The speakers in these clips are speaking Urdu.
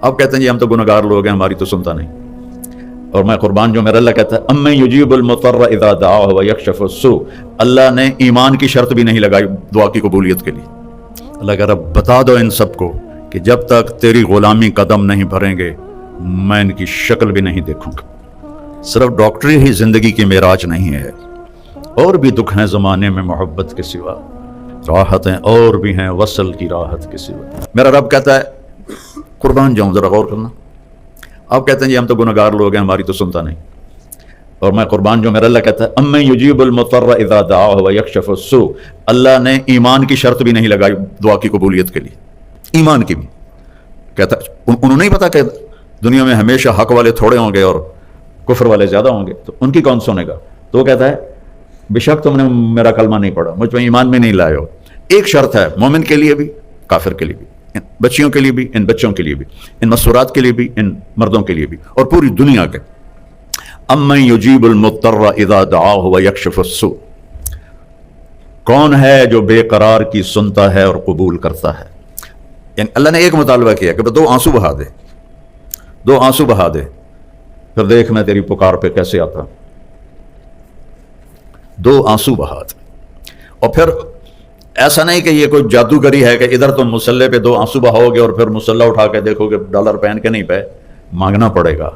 آپ کہتے ہیں جی ہم تو گنہگار لوگ ہیں، ہماری تو سنتا نہیں. اور میں قربان جو میرا اللہ کہتا ہے امن یجیب المضطر اذا دعاہ ویکشف السوء، اللہ نے ایمان کی شرط بھی نہیں لگائی دعا کی قبولیت کے لیے. اللہ کہہ رہا بتا دو ان سب کو کہ جب تک تیری غلامی قدم نہیں بھریں گے میں ان کی شکل بھی نہیں دیکھوں گا. صرف ڈاکٹری ہی زندگی کی معراج نہیں ہے، اور بھی دکھ ہیں زمانے میں محبت کے سوا، راحتیں اور بھی ہیں وصل کی راحت کے سوا. میرا رب کہتا ہے قربان جاؤں ذرا غور کرنا. آپ کہتے ہیں جی ہم تو گنہگار لوگ ہیں، ہماری تو سنتا نہیں. اور میں قربان جو میرا اللہ کہتا ہے امن یجیب المضطر اذا دعاہ ویکشف السوء، اللہ نے ایمان کی شرط بھی نہیں لگائی دعا کی قبولیت کے لیے، ایمان کی بھی. کہتا انہوں نہیں پتا کہ دنیا میں ہمیشہ حق والے تھوڑے ہوں گے اور کفر والے زیادہ ہوں گے، تو ان کی کون سنے گا؟ تو وہ کہتا ہے بے شک تم نے میرا کلمہ نہیں پڑھا، مجھ میں ایمان میں نہیں لائے ہو. ایک شرط ہے مومن کے لیے بھی کافر کے لیے بھی، ان بچیوں کے لیے بھی، ان بچوں کے لیے بھی، ان مستورات کے لیے بھی، ان مردوں کے لیے بھی، اور پوری دنیا کے. امن یجیب المضطر اذا دعاہ ویکشف السوء، کون ہے جو بے قرار کی سنتا ہے اور قبول کرتا ہے. یعنی اللہ نے ایک مطالبہ کیا کہ دو آنسو بہا دے، دو آنسو بہا دے، پھر دیکھ میں تیری پکار پہ کیسے آتا. دو آنسو بہا دے. اور پھر ایسا نہیں کہ یہ کوئی جادوگری ہے کہ ادھر تم مسلح پہ دو آنسو بہاؤ گے اور پھر مسلح اٹھا کے دیکھو گے ڈالر پہن کے نہیں پہ، مانگنا پڑے گا،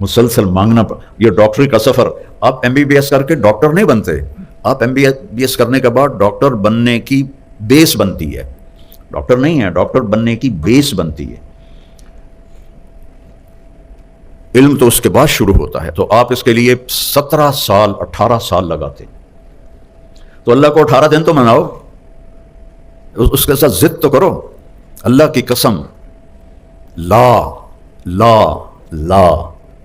مسلسل مانگنا یہ ڈاکٹری کا سفر. آپ ایم بی بی ایس کر کے ڈاکٹر نہیں بنتے، آپ ایم بی بی ایس کرنے کے بعد ڈاکٹر بننے کی بیس بنتی ہے. ڈاکٹر نہیں ہے، ڈاکٹر بننے کی بیس بنتی ہے. علم تو اس کے بعد شروع ہوتا ہے. تو آپ اس کے لیے 17 سال 18 سال لگاتے. تو اللہ کو 18 دن تو مناؤ، اس کے ساتھ ضد تو کرو. اللہ کی قسم، لا لا لا،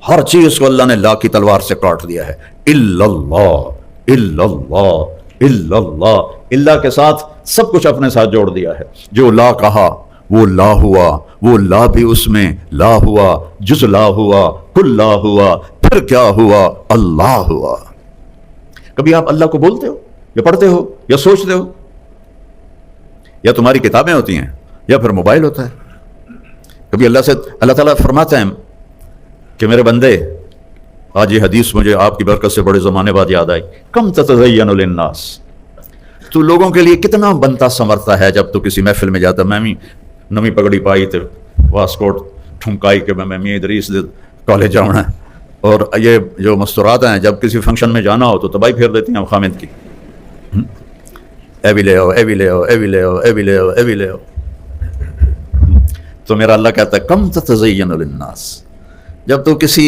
ہر چیز کو اللہ نے لا کی تلوار سے کاٹ دیا ہے. الا اللہ الا اللہ الا اللہ، اللہ کے ساتھ سب کچھ اپنے ساتھ جوڑ دیا ہے. جو لا کہا وہ لا ہوا، وہ لا بھی اس میں لا ہوا، جز لا ہوا، کل لا ہوا، پھر کیا ہوا؟ اللہ ہوا. کبھی آپ اللہ کو بولتے ہو یا پڑھتے ہو یا سوچتے ہو؟ یا تمہاری کتابیں ہوتی ہیں یا پھر موبائل ہوتا ہے. کبھی اللہ تعالیٰ فرماتے ہیں کہ میرے بندے، آج یہ حدیث مجھے آپ کی برکت سے بڑے زمانے بعد یاد آئی، کم تتزین للناس، تو لوگوں کے لیے کتنا بنتا سنورتا ہے. جب تو کسی محفل میں جاتا، میں بھی نمی پگڑی پائی تو واسکوٹ ٹھمکائی کہ میں می ادریس کالج جاؤں ہے، اور یہ جو مستورات ہیں جب کسی فنکشن میں جانا ہو تو تباہی پھیر دیتی ہیں خامد کی، اے بھی لے آؤ، اے بھی لے آؤ، اے بھی لے آؤ، اے بھی لے آؤ، اے بھی لے آؤ. تو میرا اللہ کہتا ہے کم تتزین للناس، جب تو کسی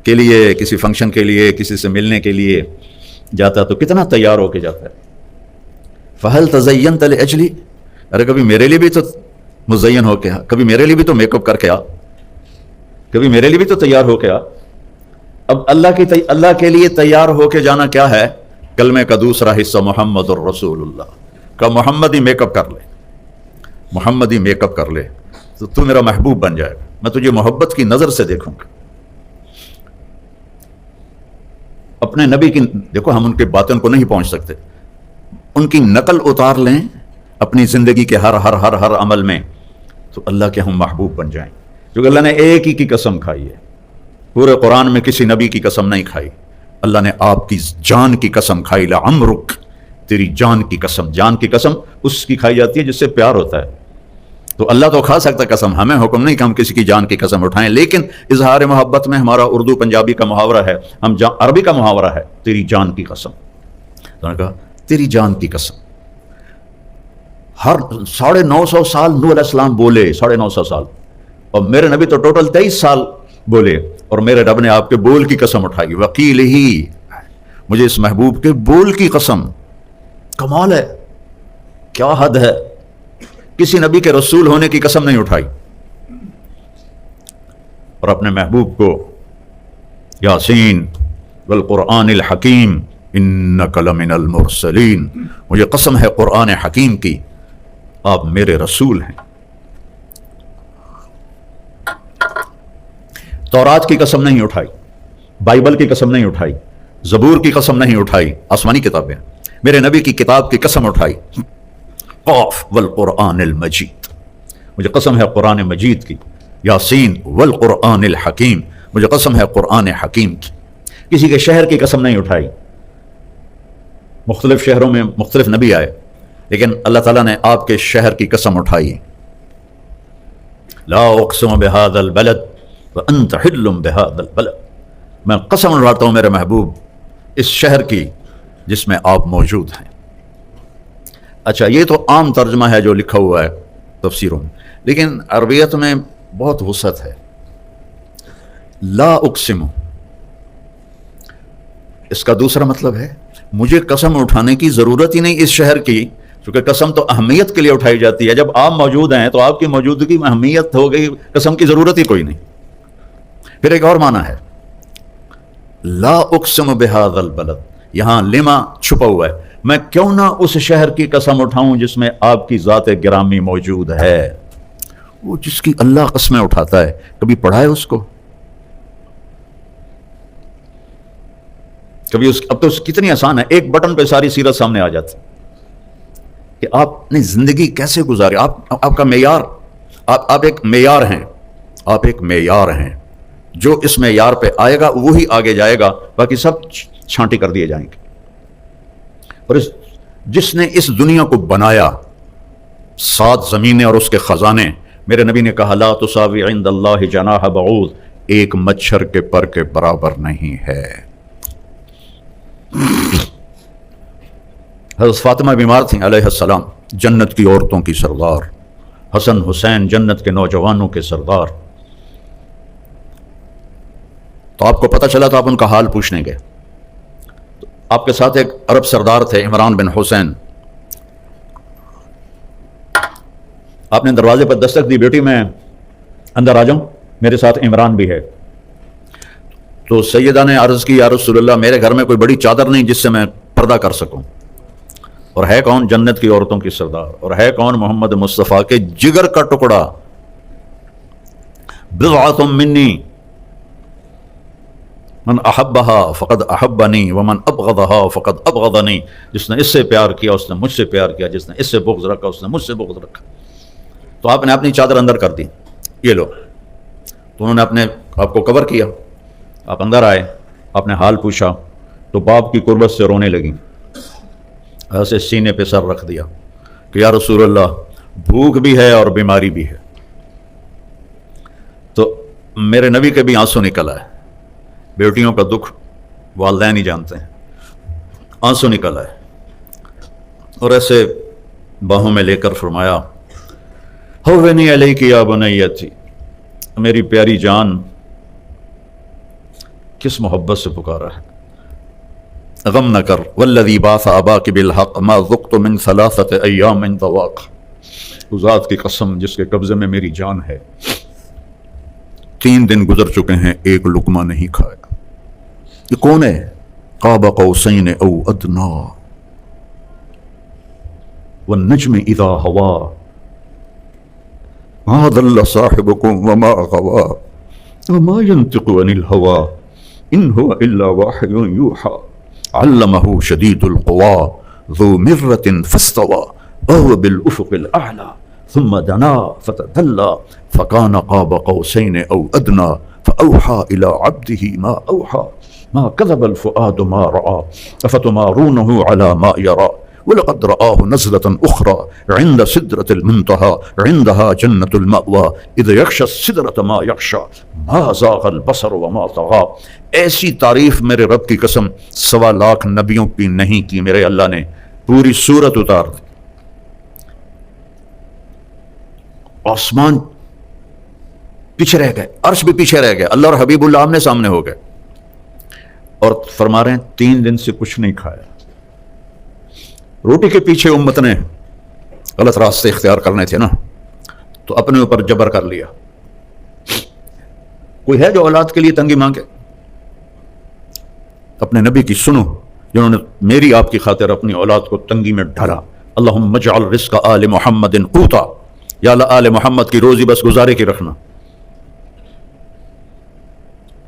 کے لیے، کسی فنکشن کے لیے، کسی سے ملنے کے لیے جاتا تو کتنا تیار ہو کے جاتا ہے. فہل تزینت لاجلی، ارے کبھی میرے لیے بھی تو مزین ہو کے آ، کبھی میرے لیے بھی تو میک اپ کر کے آ، کبھی میرے لیے بھی تو تیار ہو کے آ. اب اللہ کے لیے تیار ہو کے جانا کیا ہے؟ کلمے کا دوسرا حصہ محمد الرسول اللہ کا. محمد ہی میک اپ کر لے، محمد ہی میک اپ کر لے تو میرا محبوب بن جائے گا. میں تجھے محبت کی نظر سے دیکھوں گا. اپنے نبی کی دیکھو، ہم ان کے باطن کو نہیں پہنچ سکتے، ان کی نقل اتار لیں اپنی زندگی کے ہر ہر ہر ہر عمل میں، تو اللہ کے ہم محبوب بن جائیں. کیونکہ اللہ نے ایک ہی کی قسم کھائی ہے، پورے قرآن میں کسی نبی کی قسم نہیں کھائی. اللہ نے آپ کی جان کی قسم کھائی، لعمرک، تیری جان کی قسم. جان کی قسم اس کی کھائی جاتی ہے جس سے پیار ہوتا ہے. تو اللہ تو کھا سکتا قسم، ہمیں حکم نہیں کہ ہم کسی کی جان کی قسم اٹھائیں. لیکن اظہار محبت میں ہمارا اردو پنجابی کا محاورہ ہے، عربی کا محاورہ ہے، تیری جان کی قسم. تو نے کہا تیری جان کی قسم. ہر 950 سال نوح علیہ السلام بولے، 950 سال، اور میرے نبی تو ٹوٹل 23 سال بولے، اور میرے رب نے آپ کے بول کی قسم اٹھائی. وکیل ہی، مجھے اس محبوب کے بول کی قسم. کمال ہے، کیا حد ہے. کسی نبی کے رسول ہونے کی قسم نہیں اٹھائی. اور اپنے محبوب کو یاسین والقرآن الحکیم انک لمن المرسلین، مجھے قسم ہے قرآن حکیم کی، آپ میرے رسول ہیں. تورات کی قسم نہیں اٹھائی، بائبل کی قسم نہیں اٹھائی، زبور کی قسم نہیں اٹھائی، آسمانی کتابیں. میرے نبی کی کتاب کی قسم اٹھائی، قاف والقرآن المجید، مجھے قسم ہے قرآن مجید کی. یاسین والقرآن الحکیم، مجھے قسم ہے قرآن حکیم کی۔ کسی کے شہر کی قسم نہیں اٹھائی۔ مختلف شہروں میں مختلف نبی آئے، لیکن اللہ تعالیٰ نے آپ کے شہر کی قسم اٹھائی۔ لا اقسم بہذا البلد وانت حل بہذا البلد، میں قسم اٹھاتا ہوں میرے محبوب اس شہر کی جس میں آپ موجود ہیں۔ اچھا، یہ تو عام ترجمہ ہے جو لکھا ہوا ہے تفسیروں میں، لیکن عربیت میں بہت وسعت ہے۔ لا اقسم، اس کا دوسرا مطلب ہے مجھے قسم اٹھانے کی ضرورت ہی نہیں اس شہر کی، کیونکہ قسم تو اہمیت کے لیے اٹھائی جاتی ہے۔ جب آپ موجود ہیں تو آپ کی موجودگی میں اہمیت ہو گئی، قسم کی ضرورت ہی کوئی نہیں۔ پھر ایک اور معنی ہے لا اقسم بہذا البلد، یہاں لما چھپا ہوا ہے، میں کیوں نہ اس شہر کی قسم اٹھاؤں جس میں آپ کی ذات گرامی موجود ہے۔ وہ جس کی اللہ قسمیں اٹھاتا ہے، کبھی پڑھا ہے اس کو؟ کبھی اب تو کتنی آسان ہے، ایک بٹن پہ ساری سیرت سامنے آ جاتی کہ آپ اپنی زندگی کیسے گزارے۔ آپ کا معیار، آپ ایک معیار ہیں، آپ ایک معیار ہیں۔ جو اس معیار پہ آئے گا وہی آگے جائے گا، باقی سب چھانٹی کر دیے جائیں گے۔ اور جس نے اس دنیا کو بنایا، 7 زمینیں اور اس کے خزانے، میرے نبی نے کہا لا تساوی عند اللہ جناح بعوض، ایک مچھر کے پر کے برابر نہیں ہے۔ حضرت فاطمہ بیمار تھیں علیہ السلام، جنت کی عورتوں کی سردار، حسن حسین جنت کے نوجوانوں کے سردار۔ تو آپ کو پتہ چلا تو آپ ان کا حال پوچھنے گئے۔ آپ کے ساتھ ایک عرب سردار تھے عمران بن حسین۔ آپ نے دروازے پر دستک دی، بیٹی میں اندر آ جاؤں، میرے ساتھ عمران بھی ہے۔ تو سیدہ نے عرض کی یا رسول اللہ، میرے گھر میں کوئی بڑی چادر نہیں جس سے میں پردہ کر سکوں، اور ہے کون؟ جنت کی عورتوں کی سردار، اور ہے کون؟ محمد مصطفیٰ کے جگر کا ٹکڑا، بضعۃ منی من احبها فقد احبنی ومن ابغضها فقد ابغضنی، جس نے اس سے پیار کیا اس نے مجھ سے پیار کیا، جس نے اس سے بغض رکھا اس نے مجھ سے بغض رکھا۔ تو آپ نے اپنی چادر اندر کر دی، یہ لو۔ تو انہوں نے آپ کو کور کیا، آپ اندر آئے، آپ نے حال پوچھا تو باپ کی قربت سے رونے لگیں، ایسے سینے پہ سر رکھ دیا کہ یا رسول اللہ بھوک بھی ہے اور بیماری بھی ہے۔ تو میرے نبی کے بھی آنسو نکل آئے، بیٹیوں کا دکھ والدین ہی جانتے ہیں، آنسو نکل آئے، اور ایسے باہوں میں لے کر فرمایا ہوینی علیک یا بنیتی، میری پیاری جان، کس محبت سے پکارا ہے، غم نہ کر، والذی بعث اباک بالحق ما ذقت من 3 ایام ذواق، اس ذات کی قسم جس کے قبضے میں میری جان ہے، 3 دن گزر چکے ہیں ایک لقمہ نہیں کھایا۔ یہ کون ہے؟ قاب قوسین او ادنا والنجم اذا ہوا ما ضل صاحبكم وما غوا وما ينطق عن الهوى ان هو الا وحي يوحى علمه شديد القوى ذو مرة فاستوى وهو بالافق الاعلى ثم دنا فتدلى فكان قاب قوسين او ادنى فاوحى الى عبده ما اوحى ما كذب الفؤاد ما راى افتمارونه على ما يرى وَلَقَدْ رَآهُ نَزْلَةً أُخْرَى عِنْدَ سِدْرَةِ الْمُنْتَهَى عِنْدَهَا جَنَّةُ الْمَأْوَى إِذْ يَغْشَى السِّدْرَةَ مَا يَغْشَى مَا زَاغَ الْبَصَرُ وَمَا طَغَى۔ ایسی تعریف میرے رب کی قسم 1.25 لاکھ نبیوں کی نہیں کی میرے اللہ نے، پوری سورت اتار دی۔ آسمان پیچھے رہ گئے، عرش بھی پیچھے رہ گئے، اللہ اور حبیب اللہ آمنے سامنے ہو گئے، اور فرما رہے ہیں 3 دن سے کچھ نہیں کھایا۔ روٹی کے پیچھے امت نے غلط راستے اختیار کرنے تھے نا، تو اپنے اوپر جبر کر لیا۔ کوئی ہے جو اولاد کے لیے تنگی مانگے؟ اپنے نبی کی سنو جنہوں نے میری آپ کی خاطر اپنی اولاد کو تنگی میں ڈالا۔ اللہم اجعل رزق آل محمد قوتا، یا اللہ آل محمد کی روزی بس گزارے کی رکھنا۔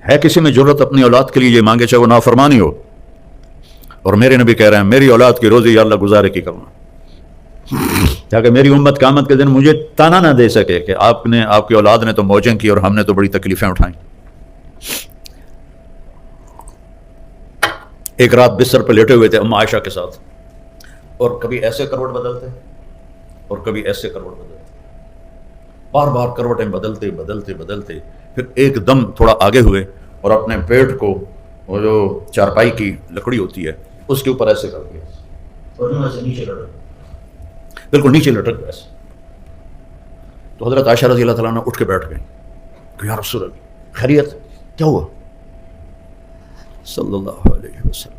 ہے کسی میں جرت اپنی اولاد کے لیے یہ مانگے چاہے وہ نافرمانی ہو؟ اور میرے نبی کہہ رہے ہیں میری اولاد کی روزی یا اللہ گزارے کی کرنا۔ تاکہ میری امت قیامت کے دن مجھے تانا نہ دے سکے کہ آپ کی اولاد نے تو موجیں کی اور ہم نے تو بڑی تکلیفیں اٹھائیں۔ ایک رات بستر پہ لیٹے ہوئے تھے اما عائشہ کے ساتھ، اور کبھی ایسے کروٹ بدلتے اور کبھی ایسے کروٹ بدلتے، بار بار کروٹیں بدلتے بدلتے بدلتے، پھر ایک دم تھوڑا آگے ہوئے اور اپنے پیٹ کو وہ جو چارپائی کی لکڑی ہوتی ہے اس کے اوپر ایسے کر دیا اور ایسے نیچے لٹک، بالکل نیچے لٹک ایسے۔ تو حضرت عائشہ رضی اللہ تعالیٰ عنہ اٹھ کے بیٹھ گئیں کہ یا رسول اللہ خیریت، کیا ہوا؟ صلی اللہ علیہ وسلم،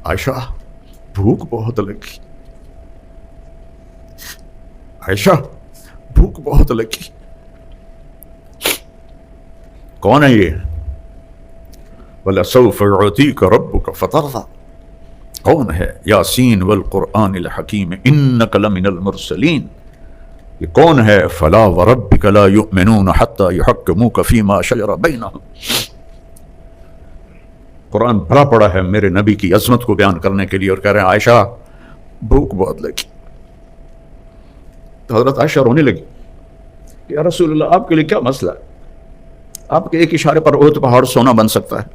عائشہ بھوک بہت لگی، عائشہ بھوک بہت لگی۔ کون ہے یہ؟ وَلَسَوْفَ يُعْطِيكَ رَبُّكَ فَتَرْضَىٰ، کون ہے؟ یاسین والقرآن الحکیم انک لمن المرسلین، یہ کون ہے؟ فلا وربک لا یؤمنون حتی یحکموک فیما شجر بینہم۔ قرآن بھرا پڑا ہے میرے نبی کی عظمت کو بیان کرنے کے لیے، اور کہہ رہے ہیں عائشہ بھوک بہت لگی۔ تو حضرت عائشہ رونے لگی کہ یا رسول اللہ آپ کے لیے کیا مسئلہ ہے؟ آپ کے ایک اشارے پر احد پہاڑ سونا بن سکتا ہے،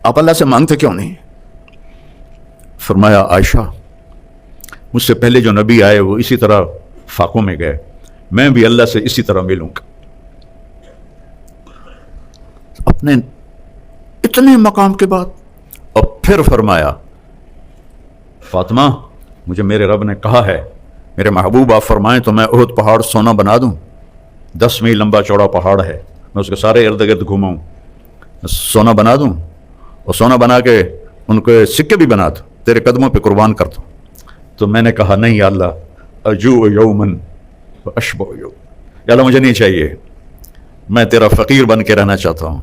آپ اللہ سے مانگتے کیوں نہیں؟ فرمایا عائشہ مجھ سے پہلے جو نبی آئے وہ اسی طرح فاقوں میں گئے، میں بھی اللہ سے اسی طرح ملوں گا۔ اپنے اتنے مقام کے بعد اور پھر فرمایا فاطمہ مجھے میرے رب نے کہا ہے، میرے محبوب آپ فرمائیں تو میں احد پہاڑ سونا بنا دوں، 10 میل لمبا چوڑا پہاڑ ہے، میں اس کے سارے ارد گرد گھوماؤں، سونا بنا دوں اور سونا بنا کے ان کے سکے بھی بنا دوں، تیرے قدموں پہ قربان کر دوں۔ تو میں نے کہا نہیں یا اللہ، اجوع یومن اشبع یوم، یا اللہ مجھے نہیں چاہیے، میں تیرا فقیر بن کے رہنا چاہتا ہوں،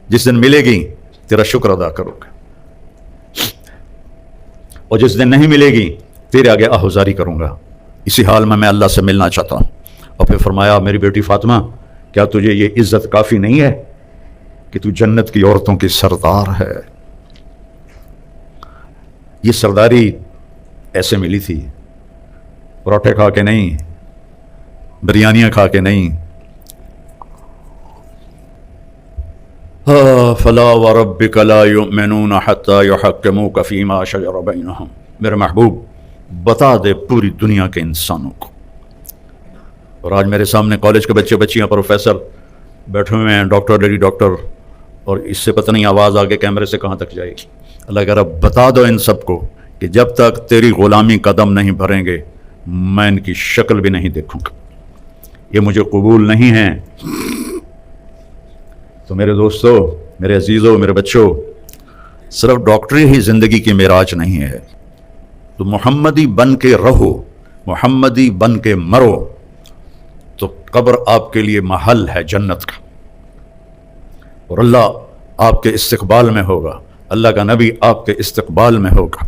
جس دن ملے گی تیرا شکر ادا کروں گا، اور جس دن نہیں ملے گی تیرے آگے آہوزاری کروں گا، اسی حال میں اللہ سے ملنا چاہتا ہوں۔ اور پھر فرمایا میری بیٹی فاطمہ کیا تجھے یہ عزت کافی نہیں ہے کہ تو جنت کی عورتوں کی سردار ہے؟ یہ سرداری ایسے ملی تھی، پراٹھے کھا کے نہیں، بریانیاں کھا کے نہیں۔ فلا وربک لا یؤمنون حتی یحکموک فیما شجر بینہم، میرے محبوب بتا دے پوری دنیا کے انسانوں کو۔ اور آج میرے سامنے کالج کے بچے بچیاں پروفیسر بیٹھے ہوئے ہیں، ڈاکٹر لیڈی ڈاکٹر، اور اس سے پتہ نہیں آواز آگے کیمرے سے کہاں تک جائے گی۔ اللہ کہہ رہا بتا دو ان سب کو کہ جب تک تیری غلامی قدم نہیں بھریں گے میں ان کی شکل بھی نہیں دیکھوں گا، یہ مجھے قبول نہیں ہیں۔ تو میرے دوستو، میرے عزیزوں، میرے بچوں، صرف ڈاکٹری ہی زندگی کی معراج نہیں ہے، تو محمدی بن کے رہو، محمدی بن کے مرو، تو قبر آپ کے لیے محل ہے جنت کا، اور اللہ آپ کے استقبال میں ہوگا، اللہ کا نبی آپ کے استقبال میں ہوگا۔